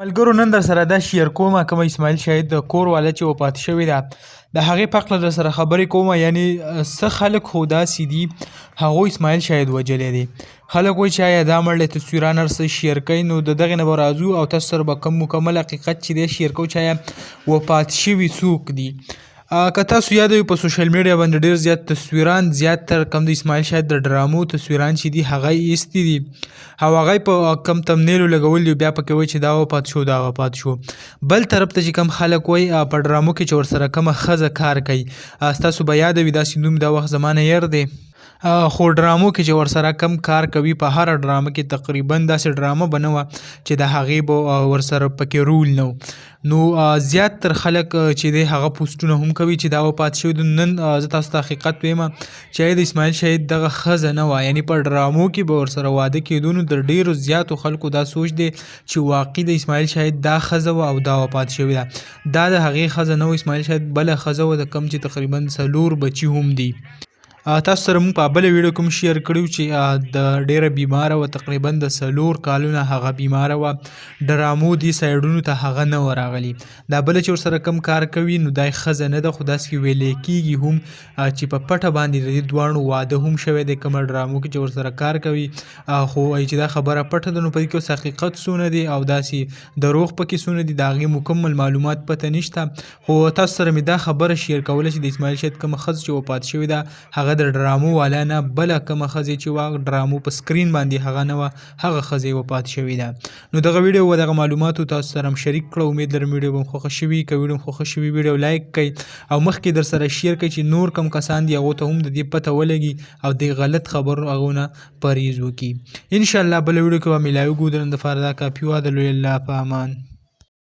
ملګرو نن در سره دا شیر کومه کومه اسماعیل شاهد د کور والا چې وفات شوی ده د هغې په هکله در سره خبرې کومه. یعنی څه خلک خو داسې دي هغوی اسماعیل شاهد وژلی دی. خلک وایي چې آیا دا مړ دی تصویران هر څه شیر کوي، نو د دغې نه به راځو او تاسو سره به کوم مکمل حقیقت چې دی شیر کوو چې آیا وفات شوي څوک دي. که تاسو یاد وي په سوشل میډیا باندې ډېر زیات تصویران زیات تر کم د اسماعیل شاهد د ډرامو تصویران چې دي هغه یې ایستي دي او هغه یې په کم تمنیلو لګولي دي، بیا پکې وایي چې دا وفات شو دا وفات شو. بل طرف ته چې کم خلک وایي په ډرامو کې چې ورسره کومه ښځه کار کوي، ستاسو به یاده وي داسې نوم دا وخت زما نه هیر دی، خو ډرامو کې چې ورسره کم کار کوي په هره ډرامه کې تقریبا داسې ډرامه به نه وه چې د هغې به ورسره پکې رول نه و. نو زیات تر خلک چې دی هغه پوسټونه هم کوي چې دا وفات شوي دي. نن زه تاسو ته حقیقت وایم چې د اسماعیل شاهد دغه ښځه نه وه، یعنې په ډرامو کې به ورسره واده کېدو، نو د ډېرو زیاتو خلکو دا سوچ دی چې واقعي د اسماعیل شاهد دا ښځه وه او دا وفات شوې ده. دا د هغې ښځه نه وه، اسماعیل شاهد بله ښځه وه د کم چې تقریبا 4 بچي هم دي. تاسو سره موږ په بله ویډیو کوم شیر کړي چې د ډیره بیماره وه، تقریبا د 4 کالونه هغه بیماره وه، ډرامو دې سایډونو ته هغه نه وه راغلي. دا بله چې ورسره کم کار کوي نو دا یې ښځه نه ده، خو داسې ویلی کېږي هم چې په پټه باندې د دې دواړو واده هم شوی دی کومه ډرامو کې چې ورسره کار کوي، خو وایي چې دا خبره پټه ده. نو په دې کې اوس حقیقت څونه دی او داسې دروغ پکې څونه دي د هغې مکمل معلومات پته نشته، خو تاسو سره مې دا خبره شیر کوله چې د اسماعیل شاهد کومه ښځه چې وفات شوې ده هغه د ډرامو والا نه بله کومه ښځې چې وه ډرامو په سکرین باندې هغه نه وه، هغه ښځه یې وفات شوې ده. نو دغه ویډیو و دغه معلوماتو تاسو سره هم شریک کړه. امید لرم ویډیو به مو خوښه شوي. که ویډیو مو خوښه شوي ویډیو لایک کړئ او مخکې در سره شیر کړئ چې نور کم کسان دي هغو ته هم د دې پته ولګي او د غلط خبرو هغو نه پرهیز وکړي. انشاءالله بله ویډیو کې به میلاویږو. د نن دپاره دا کافي وه. د لوی الله په امان.